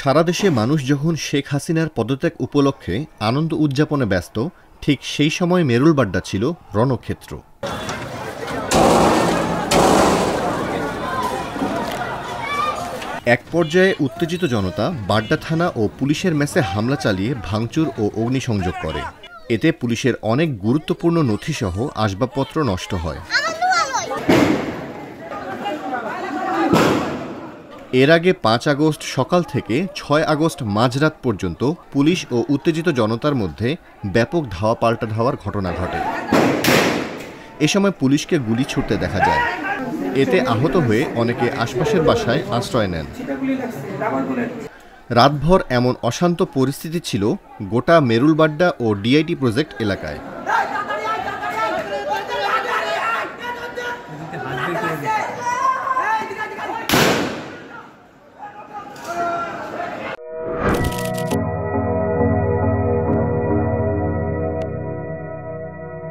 সারা দেশে মানুষ যখন শেখ হাসিনার পদত্যাগ উপলক্ষে আনন্দ উদযাপনে ব্যস্ত, ঠিক সেই সময় মেরুলবাড্ডা ছিল রণক্ষেত্র। এক পর্যায়ে উত্তেজিত জনতা বাড্ডা থানা ও পুলিশের মেসে হামলা চালিয়ে ভাঙচুর ও অগ্নিসংযোগ করে। এতে পুলিশের অনেক গুরুত্বপূর্ণ নথিসহ আসবাবপত্র নষ্ট হয়। এর আগে ৫ আগস্ট সকাল থেকে ৬ আগস্ট মাঝরাত পর্যন্ত পুলিশ ও উত্তেজিত জনতার মধ্যে ব্যাপক ধাওয়া পাল্টা ধাওয়ার ঘটনা ঘটে। এ সময় পুলিশকে গুলি ছুড়তে দেখা যায়। এতে আহত হয়ে অনেকে আশপাশের বাসায় আশ্রয় নেন। রাতভর এমন অশান্ত পরিস্থিতি ছিল গোটা মেরুলবাড্ডা ও ডিআইটি প্রজেক্ট এলাকায়।